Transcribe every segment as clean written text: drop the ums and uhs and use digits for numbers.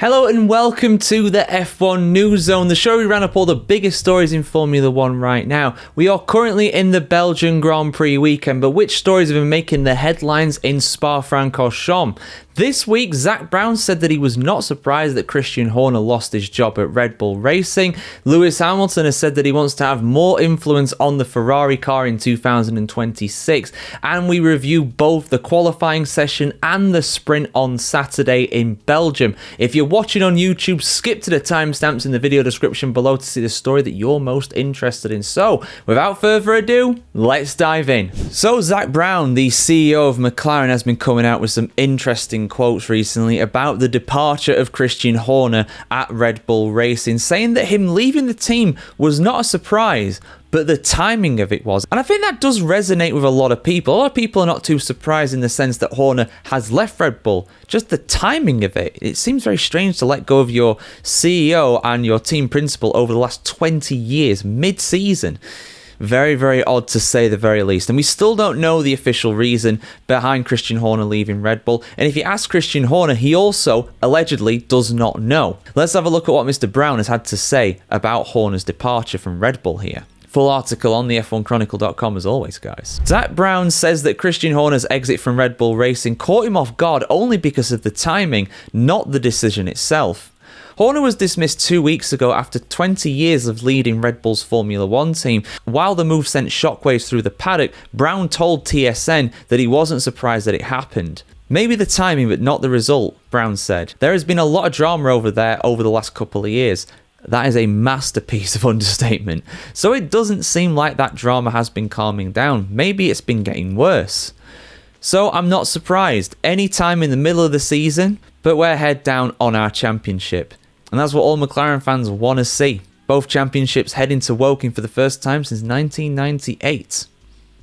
Hello and welcome to the F1 News Zone, the show we ran up all the biggest stories in Formula 1 right now. We are currently in the Belgian Grand Prix weekend, but which stories have been making the headlines in Spa-Francorchamps? This week, Zak Brown said that he was not surprised that Christian Horner lost his job at Red Bull Racing. Lewis Hamilton has said that he wants to have more influence on the Ferrari car in 2026. And we review both the qualifying session and the sprint on Saturday in Belgium. If you're watching on YouTube, skip to the timestamps in the video description below to see the story that you're most interested in. So, without further ado, let's dive in. So, Zak Brown, the CEO of McLaren, has been coming out with some interesting quotes recently about the departure of Christian Horner at Red Bull Racing, saying that him leaving the team was not a surprise, but the timing of it was. And I think that does resonate with a lot of people. A lot of people are not too surprised in the sense that Horner has left Red Bull. Just the timing of it. It seems very strange to let go of your CEO and your team principal over the last 20 years, mid-season. Very, very odd to say the very least. And we still don't know the official reason behind Christian Horner leaving Red Bull. And if you ask Christian Horner, he also allegedly does not know. Let's have a look at what Mr. Brown has had to say about Horner's departure from Red Bull here. Full article on the F1Chronicle.com as always, guys. Zak Brown says that Christian Horner's exit from Red Bull Racing caught him off guard only because of the timing, not the decision itself. Horner was dismissed 2 weeks ago after 20 years of leading Red Bull's Formula 1 team. While the move sent shockwaves through the paddock, Brown told TSN that he wasn't surprised that it happened. Maybe the timing, but not the result, Brown said. There has been a lot of drama over there over the last couple of years. That is a masterpiece of understatement. So it doesn't seem like that drama has been calming down. Maybe it's been getting worse. So I'm not surprised. Any time in the middle of the season, but we're head down on our championship. And that's what all McLaren fans want to see. Both championships heading to Woking for the first time since 1998.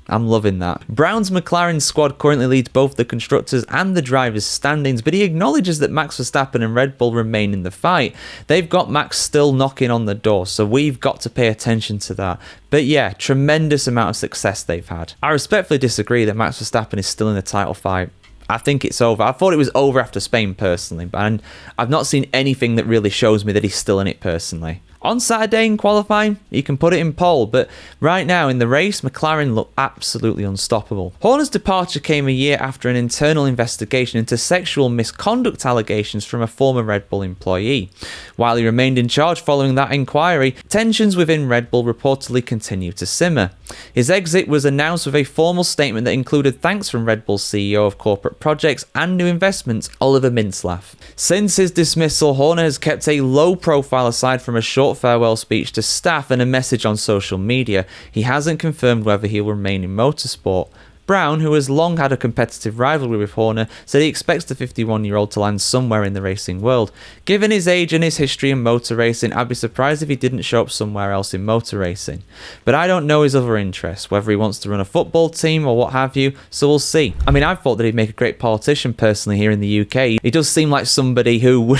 I'm loving that. Brown's McLaren squad currently leads both the constructors and the drivers' standings, but he acknowledges that Max Verstappen and Red Bull remain in the fight. They've got Max still knocking on the door, so we've got to pay attention to that. But yeah, tremendous amount of success they've had. I respectfully disagree that Max Verstappen is still in the title fight. I think it's over. I thought it was over after Spain personally, but I've not seen anything that really shows me that he's still in it personally. On Saturday in qualifying, he can put it in pole, but right now in the race, McLaren look absolutely unstoppable. Horner's departure came a year after an internal investigation into sexual misconduct allegations from a former Red Bull employee. While he remained in charge following that inquiry, tensions within Red Bull reportedly continued to simmer. His exit was announced with a formal statement that included thanks from Red Bull's CEO of Corporate Projects and New Investments, Oliver Mintzlaff. Since his dismissal, Horner has kept a low profile aside from a short farewell speech to staff and a message on social media. He hasn't confirmed whether he will remain in motorsport. Brown, who has long had a competitive rivalry with Horner, said he expects the 51-year-old to land somewhere in the racing world. Given his age and his history in motor racing, I'd be surprised if he didn't show up somewhere else in motor racing. But I don't know his other interests, whether he wants to run a football team or what have you, so we'll see. I mean, I thought that he'd make a great politician personally here in the UK. He does seem like somebody who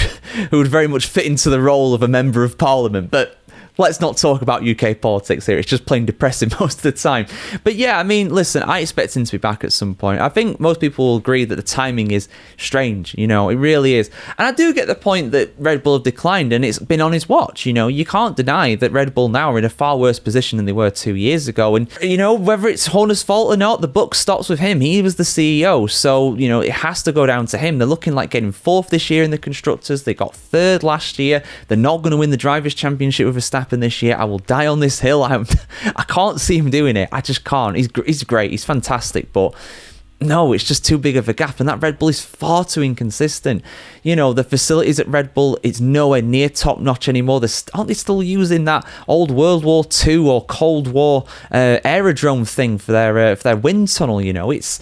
would very much fit into the role of a member of parliament, but let's not talk about UK politics here. It's just plain depressing most of the time. But yeah, I mean, listen, I expect him to be back at some point. I think most people will agree that the timing is strange. You know, it really is. And I do get the point that Red Bull have declined and it's been on his watch. You know, you can't deny that Red Bull now are in a far worse position than they were 2 years ago. And, you know, whether it's Horner's fault or not, the buck stops with him. He was the CEO. So, you know, it has to go down to him. They're looking like getting fourth this year in the Constructors. They got third last year. They're not going to win the Drivers' Championship with Verstappen this year. I will die on this hill. I can't see him doing it. I just can't. He's great. He's fantastic, but no, it's just too big of a gap, and that Red Bull is far too inconsistent. You know, the facilities at Red Bull, it's nowhere near top notch anymore. Aren't they still using that old World War II or Cold War aerodrome thing for their wind tunnel? You know, it's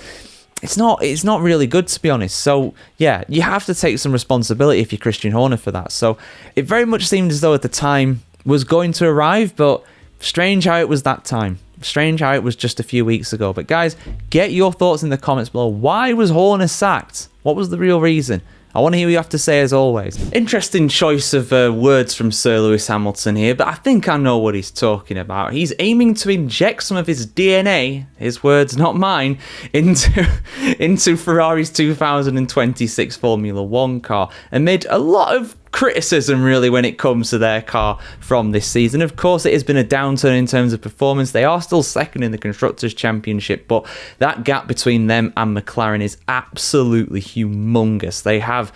not really good, to be honest. So yeah, you have to take some responsibility if you're Christian Horner for that. So it very much seemed as though at the time was going to arrive, but strange how it was that time. Strange how it was just a few weeks ago. But guys, get your thoughts in the comments below. Why was Horner sacked? What was the real reason? I want to hear what you have to say as always. Interesting choice of words from Sir Lewis Hamilton here, but I think I know what he's talking about. He's aiming to inject some of his DNA, his words, not mine, into Ferrari's 2026 Formula 1 car amid a lot of criticism really when it comes to their car from this season. Of course, it has been a downturn in terms of performance. They are still second in the Constructors' Championship, but that gap between them and McLaren is absolutely humongous. They have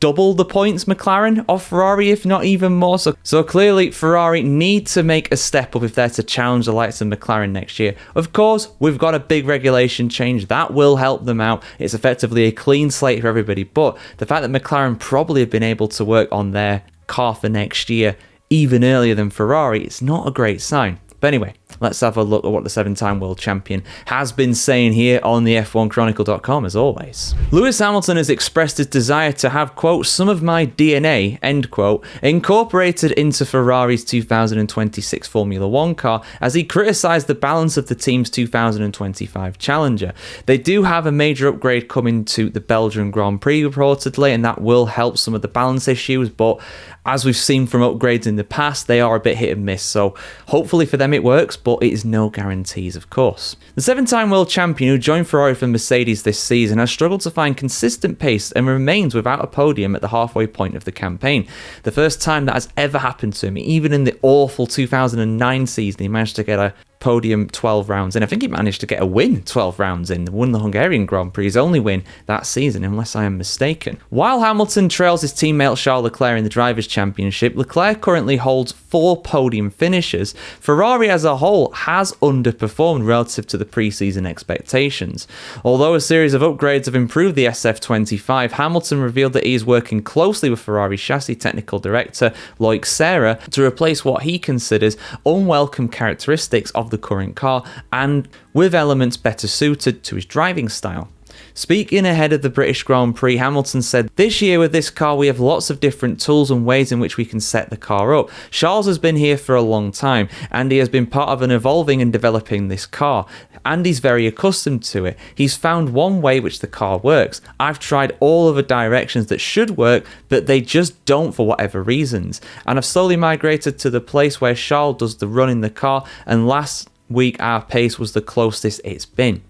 double the points, McLaren, of Ferrari, if not even more. So clearly, Ferrari need to make a step up if they're to challenge the likes of McLaren next year. Of course, we've got a big regulation change. That will help them out. It's effectively a clean slate for everybody. But the fact that McLaren probably have been able to work on their car for next year even earlier than Ferrari, it's not a great sign. But anyway, let's have a look at what the 7-time world champion has been saying here on the F1Chronicle.com as always. Lewis Hamilton has expressed his desire to have, quote, some of my DNA, end quote, incorporated into Ferrari's 2026 Formula One car as he criticised the balance of the team's 2025 Challenger. They do have a major upgrade coming to the Belgian Grand Prix reportedly, and that will help some of the balance issues, but as we've seen from upgrades in the past, they are a bit hit and miss, so hopefully for them it works, but it is no guarantees, of course. The 7-time world champion who joined Ferrari from Mercedes this season has struggled to find consistent pace and remains without a podium at the halfway point of the campaign. The first time that has ever happened to him, even in the awful 2009 season, he managed to get a podium 12 rounds in. I think he managed to get a win 12 rounds in, won the Hungarian Grand Prix, his only win that season, unless I am mistaken. While Hamilton trails his teammate Charles Leclerc in the Drivers' Championship, Leclerc currently holds 4 podium finishes. Ferrari as a whole has underperformed relative to the pre-season expectations. Although a series of upgrades have improved the SF25, Hamilton revealed that he is working closely with Ferrari chassis technical director Loic Serra to replace what he considers unwelcome characteristics of the current car and with elements better suited to his driving style. Speaking ahead of the British Grand Prix, Hamilton said, "This year with this car we have lots of different tools and ways in which we can set the car up. Charles has been here for a long time and he has been part of an evolving and developing this car. And he's very accustomed to it. He's found one way which the car works. I've tried all other directions that should work, but they just don't for whatever reasons. And I've slowly migrated to the place where Charles does the run in the car, and last week our pace was the closest it's been."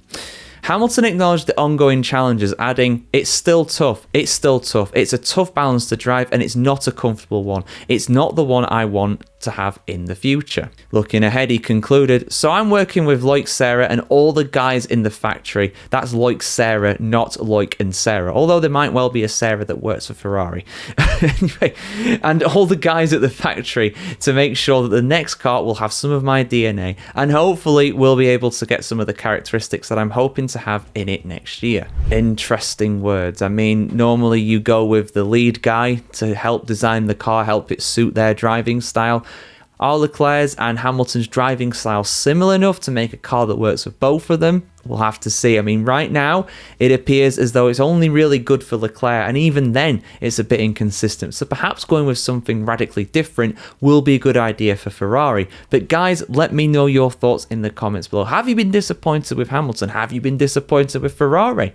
Hamilton acknowledged the ongoing challenges, adding, "It's still tough. It's still tough. It's a tough balance to drive and it's not a comfortable one. It's not the one I want to have in the future." Looking ahead, he concluded, "So I'm working with Loic Serra and all the guys in the factory." That's Loic Serra, not Loic and Sarah, although there might well be a Sarah that works for Ferrari. Anyway, and all the guys at the factory to make sure that the next car will have some of my DNA and hopefully we'll be able to get some of the characteristics that I'm hoping to have in it next year. Interesting words. I mean, normally you go with the lead guy to help design the car, help it suit their driving style. Are Leclerc's and Hamilton's driving style similar enough to make a car that works for both of them? We'll have to see. I mean, right now, it appears as though it's only really good for Leclerc, and even then, it's a bit inconsistent. So perhaps going with something radically different will be a good idea for Ferrari. But guys, let me know your thoughts in the comments below. Have you been disappointed with Hamilton? Have you been disappointed with Ferrari?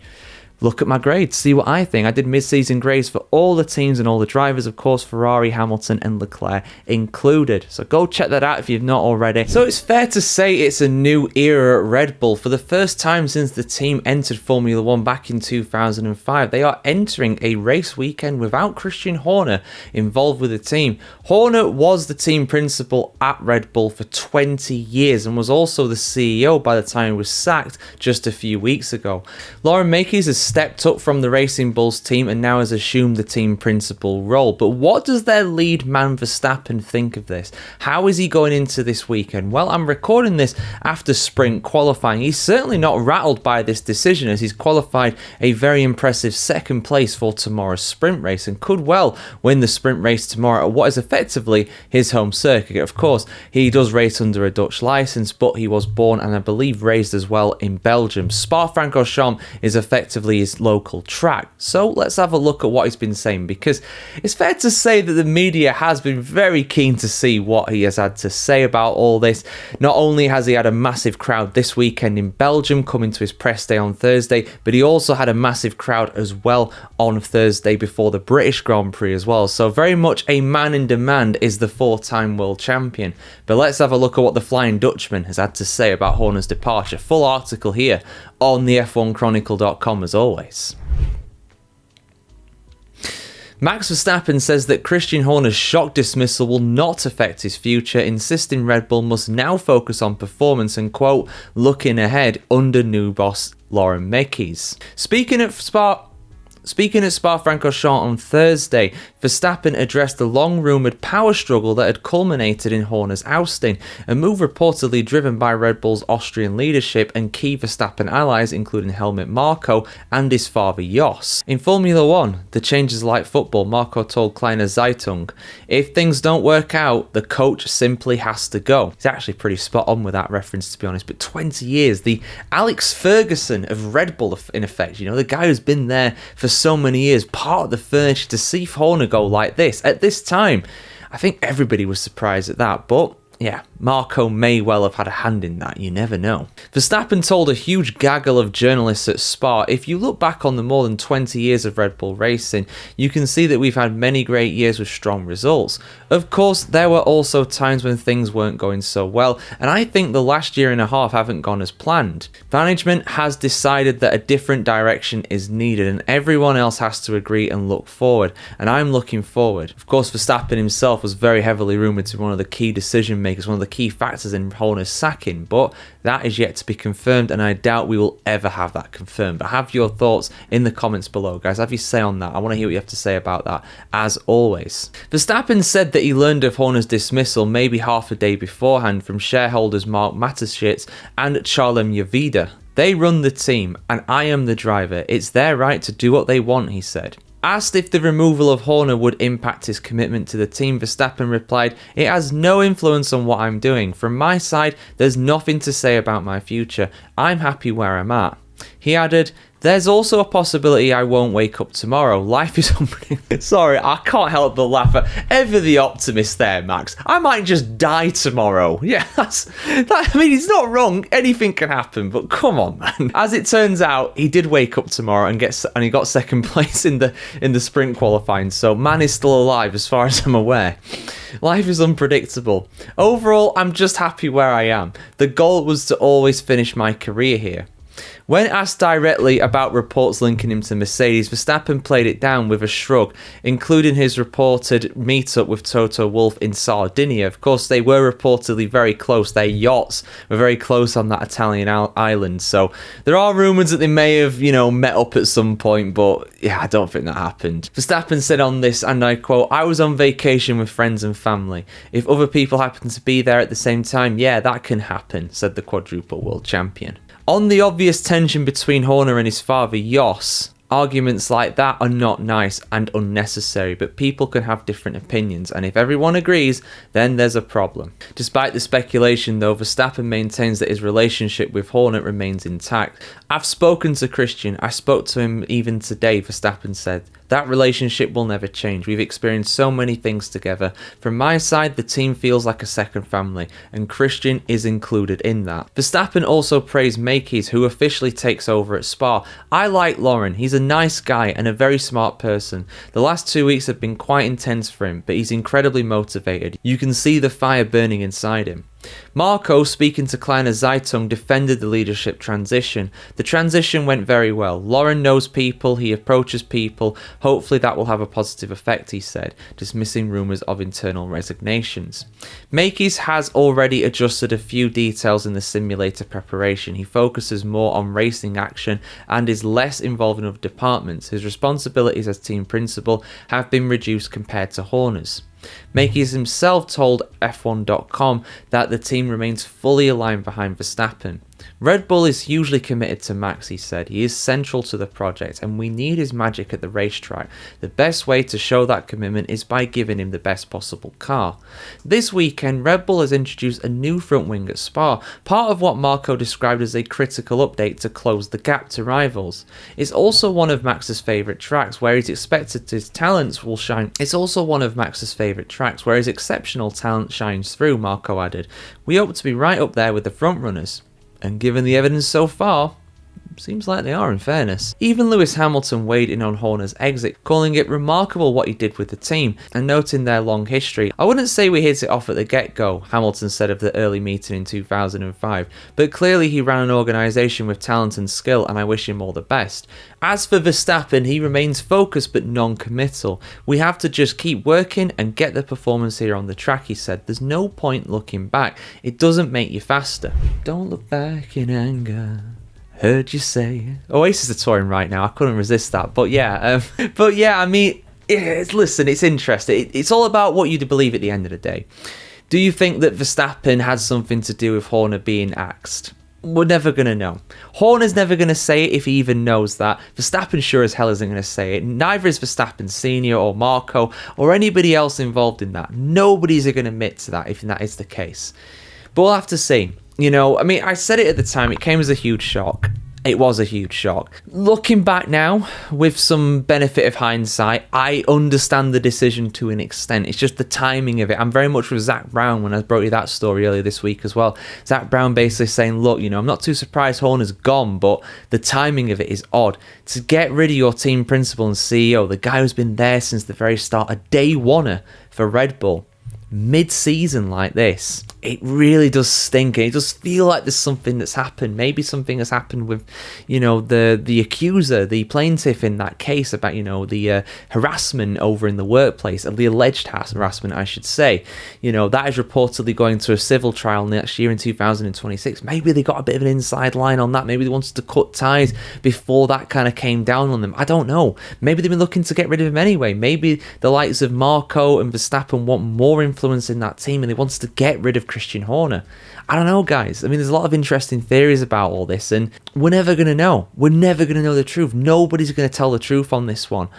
Look at my grades, see what I think. I did mid-season grades for all the teams and all the drivers, of course, Ferrari, Hamilton and Leclerc included. So go check that out if you've not already. So it's fair to say it's a new era at Red Bull. For the first time since the team entered Formula One back in 2005, they are entering a race weekend without Christian Horner involved with the team. Horner was the team principal at Red Bull for 20 years and was also the CEO by the time he was sacked just a few weeks ago. Lauren Makes has stepped up from the Racing Bulls team and now has assumed the team principal role. But what does their lead man Verstappen think of this? How is he going into this weekend? Well, I'm recording this after sprint qualifying. He's certainly not rattled by this decision as he's qualified a very impressive second place for tomorrow's sprint race and could well win the sprint race tomorrow at what is effectively his home circuit. Of course, he does race under a Dutch license, but he was born and I believe raised as well in Belgium. Spa-Francorchamps is effectively his local track. So let's have a look at what he's been saying, because it's fair to say that the media has been very keen to see what he has had to say about all this. Not only has he had a massive crowd this weekend in Belgium coming to his press day on Thursday, but he also had a massive crowd as well on Thursday before the British Grand Prix as well. So very much a man in demand is the 4-time world champion. But let's have a look at what the Flying Dutchman has had to say about Horner's departure. Full article here on the F1Chronicle.com as always. Max Verstappen says that Christian Horner's shock dismissal will not affect his future, insisting Red Bull must now focus on performance and, quote, looking ahead under new boss Lauren Mekies. Speaking at Spa-Francorchamps on Thursday, Verstappen addressed the long-rumoured power struggle that had culminated in Horner's ousting, a move reportedly driven by Red Bull's Austrian leadership and key Verstappen allies including Helmut Marko and his father Jos. In Formula 1, the change is like football, Marko told Kleine Zeitung. If things don't work out, the coach simply has to go. He's actually pretty spot on with that reference, to be honest, but 20 years, the Alex Ferguson of Red Bull in effect, the guy who's been there for so many years, part of the furniture, to see Horner go like this at this time. I think everybody was surprised at that, but yeah, Marko may well have had a hand in that, you never know. Verstappen told a huge gaggle of journalists at Spa, if you look back on the more than 20 years of Red Bull racing, you can see that we've had many great years with strong results. Of course, there were also times when things weren't going so well, and I think the last year and a half haven't gone as planned. Management has decided that a different direction is needed, and everyone else has to agree and look forward, and I'm looking forward. Of course, Verstappen himself was very heavily rumoured to be one of the key decision makers, one of the key factors in Horner's sacking, but that is yet to be confirmed, and I doubt we will ever have that confirmed. But have your thoughts in the comments below, guys. Have your say on that. I want to hear what you have to say about that, as always. Verstappen said that he learned of Horner's dismissal maybe half a day beforehand from shareholders Mark Mateschitz and Charlem Yavida. They run the team, and I am the driver. It's their right to do what they want, he said. Asked if the removal of Horner would impact his commitment to the team, Verstappen replied, "It has no influence on what I'm doing. From my side, there's nothing to say about my future. I'm happy where I'm at." He added, "There's also a possibility I won't wake up tomorrow. Life is unpredictable." Sorry, I can't help but laugh at ever the optimist there, Max. I might just die tomorrow. Yeah, I mean, he's not wrong. Anything can happen, but come on, man. As it turns out, he did wake up tomorrow and he got second place in the sprint qualifying. So man is still alive as far as I'm aware. Life is unpredictable. Overall, I'm just happy where I am. The goal was to always finish my career here. When asked directly about reports linking him to Mercedes, Verstappen played it down with a shrug, including his reported meet-up with Toto Wolff in Sardinia. Of course, they were reportedly very close. Their yachts were very close on that Italian island. So there are rumours that they may have, met up at some point, but yeah, I don't think that happened. Verstappen said on this, and I quote, "I was on vacation with friends and family. If other people happen to be there at the same time, yeah, that can happen," said the quadruple world champion. On the obvious tension between Horner and his father, Jos, arguments like that are not nice and unnecessary, but people can have different opinions, and if everyone agrees, then there's a problem. Despite the speculation, though, Verstappen maintains that his relationship with Horner remains intact. "I've spoken to Christian. I spoke to him even today," Verstappen said. "That relationship will never change. We've experienced so many things together. From my side, the team feels like a second family, and Christian is included in that." Verstappen also praised Mekies, who officially takes over at Spa. "I like Lauren. He's a nice guy and a very smart person. The last 2 weeks have been quite intense for him, but he's incredibly motivated. You can see the fire burning inside him." Marko, speaking to Kleine Zeitung, defended the leadership transition. "The transition went very well. Lauren knows people, he approaches people. Hopefully that will have a positive effect," he said, dismissing rumours of internal resignations. Mekies has already adjusted a few details in the simulator preparation. He focuses more on racing action and is less involved in other departments. His responsibilities as team principal have been reduced compared to Horner's. Mekies himself told F1.com that the team remains fully aligned behind Verstappen. "Red Bull is hugely committed to Max," he said. "He is central to the project and we need his magic at the racetrack. The best way to show that commitment is by giving him the best possible car." This weekend, Red Bull has introduced a new front wing at Spa, part of what Marko described as a critical update to close the gap to rivals. It's also one of Max's favourite tracks where he's expected his talents will shine. It's also one of Max's favourite tracks where his exceptional talent shines through, Marko added. "We hope to be right up there with the front runners. And given the evidence so far, Seems like they are, in fairness. Even Lewis Hamilton weighed in on Horner's exit, calling it remarkable what he did with the team, and noting their long history. I wouldn't say we hit it off at the get-go, Hamilton said of the early meeting in 2005, but clearly he ran an organisation with talent and skill, and I wish him all the best. As for Verstappen, he remains focused but non-committal. We have to just keep working and get the performance here on the track, he said. There's no point looking back. It doesn't make you faster. Don't look back in anger. Heard you say. Oasis are touring right now. I couldn't resist that. But yeah, I mean, listen, it's interesting. It's all about what you believe at the end of the day. Do you think that Verstappen had something to do with Horner being axed? We're never going to know. Horner's never going to say it if he even knows that. Verstappen sure as hell isn't going to say it. Neither is Verstappen Senior or Marco or anybody else involved in that. Nobody's going to admit to that if that is the case. But we'll have to see. You know, I mean, I said it at the time, it came as a huge shock. It was a huge shock. Looking back now, with some benefit of hindsight, I understand the decision to an extent. It's just the timing of it. I'm very much with Zak Brown when I brought you that story earlier this week as well. Zak Brown basically saying, look, you know, I'm not too surprised Horner's gone, but the timing of it is odd. To get rid of your team principal and CEO, the guy who's been there since the very start, a day oneer for Red Bull, mid-season like this, it really does stink, and it does feel like there's something that's happened. Maybe something has happened with, you know, the accuser, the plaintiff in that case about, you know, the harassment over in the workplace, or the alleged harassment, I should say. You know, that is reportedly going to a civil trial next year in 2026. Maybe they got a bit of an inside line on that. Maybe they wanted to cut ties before that kind of came down on them. I don't know. Maybe they've been looking to get rid of him anyway. Maybe the likes of Marco and Verstappen want more influence in that team, and they wanted to get rid of Christian Horner. I don't know, guys. I mean, there's a lot of interesting theories about all this, and we're never going to know. We're never going to know the truth. Nobody's going to tell the truth on this one.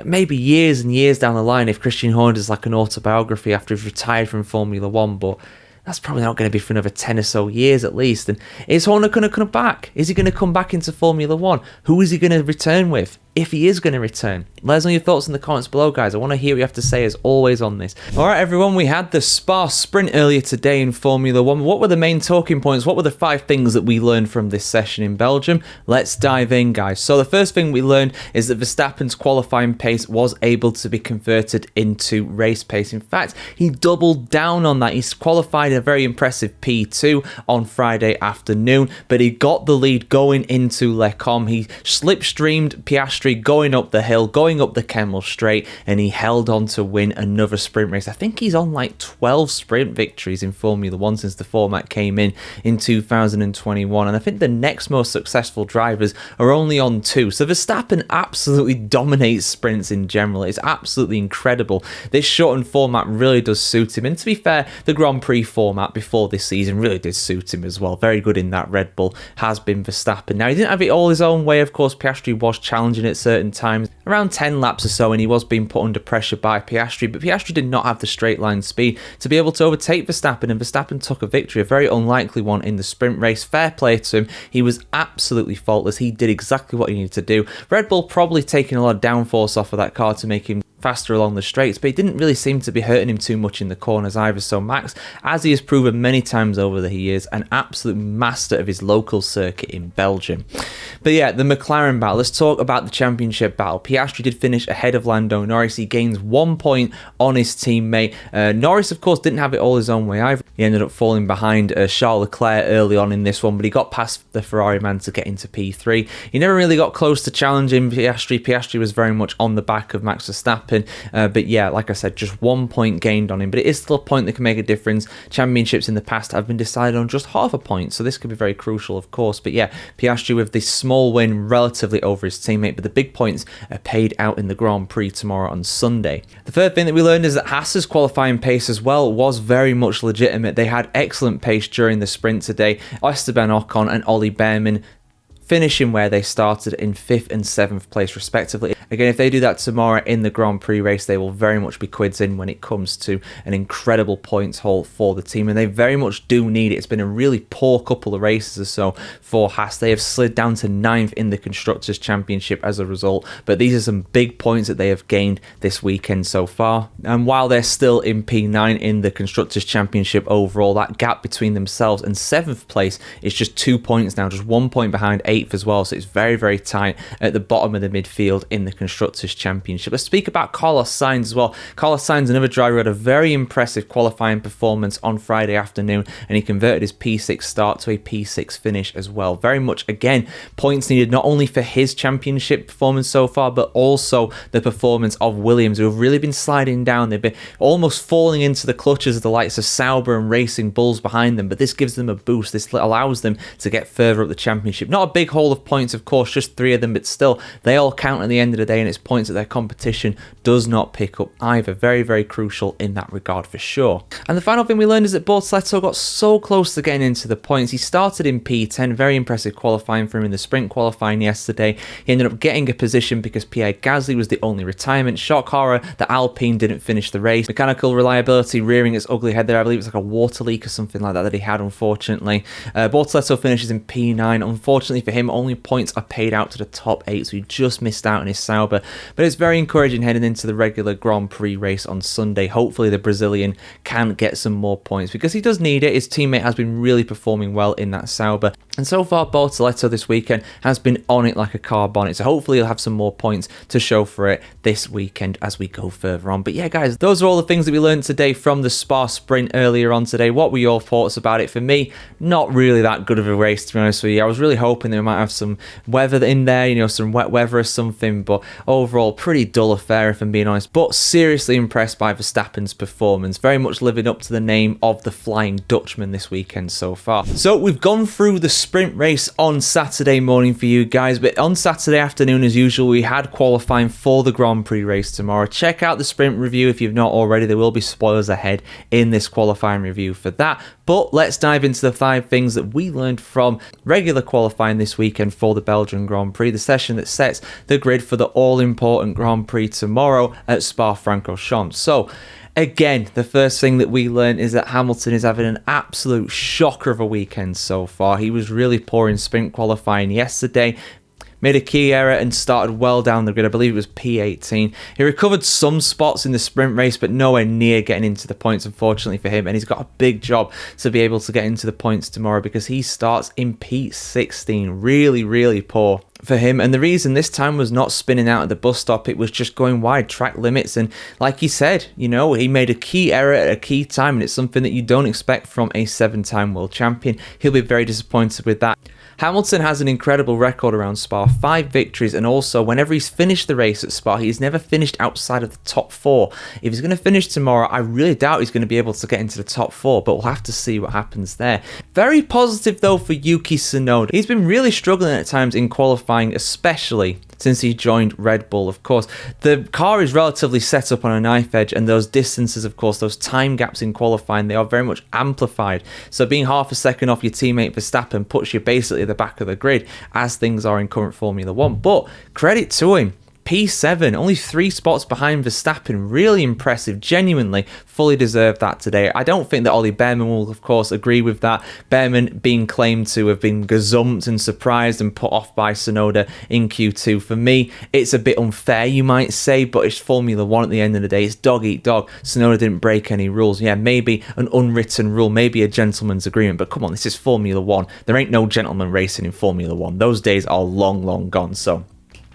Maybe years and years down the line if Christian Horner does like an autobiography after he's retired from Formula One, but that's probably not going to be for another 10 or so years at least. And is Horner going to come back? Is he going to come back into Formula One? Who is he going to return with? If he is going to return. Let us know your thoughts in the comments below, guys. I want to hear what you have to say as always on this. Alright everyone, we had the Spa sprint earlier today in Formula 1. What were the main talking points? What were the 5 things that we learned from this session in Belgium? Let's dive in, guys. So the first thing we learned is that Verstappen's qualifying pace was able to be converted into race pace. In fact, he doubled down on that. He's qualified a very impressive P2 on Friday afternoon, but he got the lead going into Les Combes. He slipstreamed Piastri going up the hill, going up the Kemmel Straight, and he held on to win another sprint race. I think he's on like 12 sprint victories in Formula 1 since the format came in 2021, and I think the next most successful drivers are only on 2. So Verstappen absolutely dominates sprints in general. It's absolutely incredible. This shortened format really does suit him, and to be fair, the Grand Prix format before this season really did suit him as well. Very good in that Red Bull has been Verstappen. Now, he didn't have it all his own way. Of course, Piastri was challenging at certain times, around 10 laps or so, and he was being put under pressure by Piastri, but Piastri did not have the straight line speed to be able to overtake Verstappen, and Verstappen took a victory, a very unlikely one in the sprint race. Fair play to him. He was absolutely faultless. He did exactly what he needed to do. Red Bull probably taking a lot of downforce off of that car to make him faster along the straights, but it didn't really seem to be hurting him too much in the corners either. So Max, as he has proven many times over, that he is an absolute master of his local circuit in Belgium. But yeah, the McLaren battle. Let's talk about the championship battle. Piastri did finish ahead of Lando Norris. He gains 1 point on his teammate. Norris, of course, didn't have it all his own way either. He ended up falling behind Charles Leclerc early on in this one, but he got past the Ferrari man to get into P3. He never really got close to challenging Piastri. Piastri was very much on the back of Max Verstappen. But yeah, like I said, just 1 point gained on him, but it is still a point that can make a difference. Championships in the past have been decided on just half a point, so this could be very crucial, of course. But yeah, Piastri with this small win relatively over his teammate, but the big points are paid out in the Grand Prix tomorrow on Sunday. The third thing that we learned is that Haas's qualifying pace as well was very much legitimate. They had excellent pace during the sprint today. Esteban Ocon and Ollie Bearman finishing where they started in 5th and 7th place respectively. again, if they do that tomorrow in the Grand Prix race, they will very much be quids in when it comes to an incredible points haul for the team, and they very much do need it. It's been a really poor couple of races or so for Haas. They have slid down to 9th in the Constructors' Championship as a result, but these are some big points that they have gained this weekend so far. And while they're still in P9 in the Constructors' Championship overall, that gap between themselves and 7th place is just 2 points now, just 1 point behind 8th as well, so it's very, very tight at the bottom of the midfield in the Constructors' Championship. Let's speak about Carlos Sainz as well. Carlos Sainz, another driver who had a very impressive qualifying performance on Friday afternoon, and he converted his P6 start to a P6 finish as well. Very much, again, points needed not only for his championship performance so far, but also the performance of Williams, who have really been sliding down. They've been almost falling into the clutches of the likes of Sauber and Racing Bulls behind them, but this gives them a boost. This allows them to get further up the championship. Not a big haul of points, of course, just 3 of them, but still, they all count at the end of the day, and it's points that their competition does not pick up either. Very, very crucial in that regard for sure. And the final thing we learned is that Bortoleto got so close to getting into the points. He started in P10, very impressive qualifying for him in the sprint qualifying yesterday. He ended up getting a position because Pierre Gasly was the only retirement. Shock horror, the Alpine didn't finish the race. Mechanical reliability rearing its ugly head there. I believe it's like a water leak or something like that he had, unfortunately. Bortoleto finishes in P9. Unfortunately for him, only points are paid out to the top 8, so he just missed out on his Sauber. But it's very encouraging heading into the regular Grand Prix race on Sunday. Hopefully the Brazilian can get some more points because he does need it. His teammate has been really performing well in that Sauber. And so far, Bortoleto this weekend has been on it like a car bonnet. So hopefully he'll have some more points to show for it this weekend as we go further on. But yeah, guys, those are all the things that we learned today from the Spa Sprint earlier on today. What were your thoughts about it? For me, not really that good of a race, to be honest with you. I was really hoping they might have some weather in there, you know, some wet weather or something. But overall, pretty dull affair, if I'm being honest. But seriously impressed by Verstappen's performance. Very much living up to the name of the Flying Dutchman this weekend so far. So we've gone through the sprint race on Saturday morning for you guys, but on Saturday afternoon as usual we had qualifying for the Grand Prix race tomorrow. Check out the sprint review if you've not already. There will be spoilers ahead in this qualifying review for that, but let's dive into the 5 things that we learned from regular qualifying this weekend for the Belgian Grand Prix, the session that sets the grid for the all-important Grand Prix tomorrow at Spa-Francorchamps. So again, the first thing that we learned is that Hamilton is having an absolute shocker of a weekend so far. He was really poor in sprint qualifying yesterday. Made a key error and started well down the grid. I believe it was P18. He recovered some spots in the sprint race, but nowhere near getting into the points, unfortunately for him. And he's got a big job to be able to get into the points tomorrow because he starts in P16. Really, really poor for him. And the reason this time was not spinning out at the bus stop, it was just going wide, track limits. And like he said, you know, he made a key error at a key time, and it's something that you don't expect from a 7-time world champion. He'll be very disappointed with that. Hamilton has an incredible record around Spa, 5 victories, and also whenever he's finished the race at Spa, he's never finished outside of the top 4. If he's going to finish tomorrow, I really doubt he's going to be able to get into the top 4, but we'll have to see what happens there. Very positive though for Yuki Tsunoda. He's been really struggling at times in qualifying, especially since he joined Red Bull. Of course, the car is relatively set up on a knife edge, and those distances, of course, those time gaps in qualifying, they are very much amplified. So being half a second off your teammate Verstappen puts you basically at the back of the grid, as things are in current Formula 1. But credit to him, P7, only 3 spots behind Verstappen. Really impressive, genuinely fully deserved that today. I don't think that Ollie Behrman will, of course, agree with that. Behrman being claimed to have been gazumped and surprised and put off by Tsunoda in Q2. For me, it's a bit unfair, you might say, but it's Formula 1 at the end of the day. It's dog eat dog. Tsunoda didn't break any rules. Yeah, maybe an unwritten rule, maybe a gentleman's agreement, but come on, this is Formula 1. There ain't no gentleman racing in Formula 1. Those days are long, long gone, so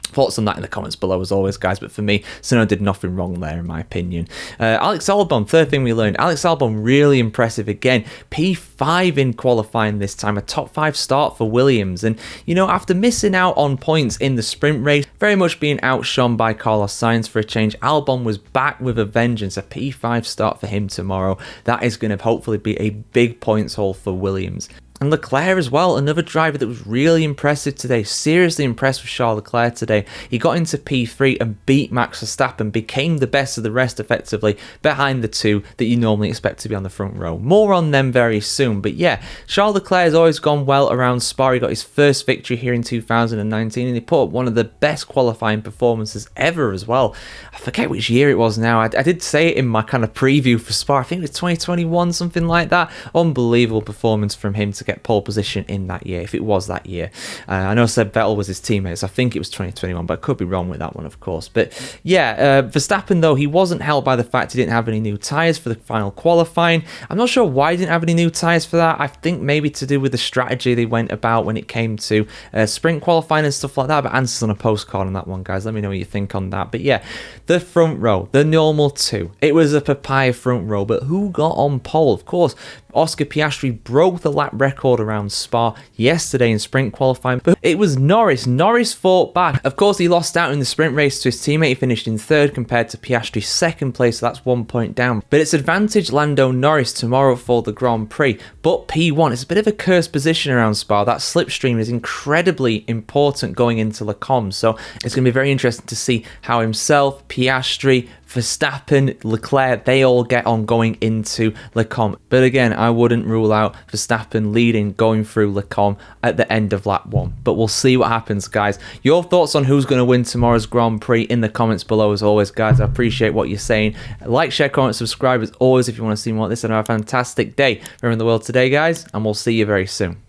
thoughts on that in the comments below as always, guys. But for me, Tsunoda did nothing wrong there in my opinion. Alex Albon, third thing we learned, Alex Albon really impressive again. P5 in qualifying this time, a top 5 start for Williams. And you know, after missing out on points in the sprint race, very much being outshone by Carlos Sainz for a change, Albon was back with a vengeance. A P5 start for him tomorrow. That is going to hopefully be a big points haul for Williams. And Leclerc as well, another driver that was really impressive today. Seriously impressed with Charles Leclerc today. He got into P3 and beat Max Verstappen, became the best of the rest effectively, behind the two that you normally expect to be on the front row. More on them very soon. But yeah, Charles Leclerc has always gone well around Spa. He got his first victory here in 2019 and he put up one of the best qualifying performances ever as well. I forget which year it was now. I did say it in my kind of preview for Spa. I think it was 2021, something like that. Unbelievable performance from him to get pole position in that year, if it was that year. I know Seb Vettel was his teammate, so I think it was 2021, but I could be wrong with that one, of course. But yeah, Verstappen, though, he wasn't helped by the fact he didn't have any new tyres for the final qualifying. I'm not sure why he didn't have any new tyres for that. I think maybe to do with the strategy they went about when it came to sprint qualifying and stuff like that, but answers on a postcard on that one, guys. Let me know what you think on that. But yeah, the front row, the normal two. It was a papaya front row, but who got on pole? Of course, Oscar Piastri broke the lap record around Spa yesterday in sprint qualifying, but it was Norris. Norris fought back. Of course, he lost out in the sprint race to his teammate. He finished in third compared to Piastri's second place, so that's 1 point down. But it's advantage Lando Norris tomorrow for the Grand Prix. But P1, it's a bit of a cursed position around Spa. That slipstream is incredibly important going into Le Mans, so it's going to be very interesting to see how himself, Piastri, Verstappen, Leclerc, they all get on going into Le Mans. But again, I wouldn't rule out Verstappen leading going through Le Mans at the end of lap 1. But we'll see what happens, guys. Your thoughts on who's going to win tomorrow's Grand Prix in the comments below as always, guys. I appreciate what you're saying. Like, share, comment, subscribe as always if you want to see more of this. And have a fantastic day. We're in the world today, guys, and we'll see you very soon.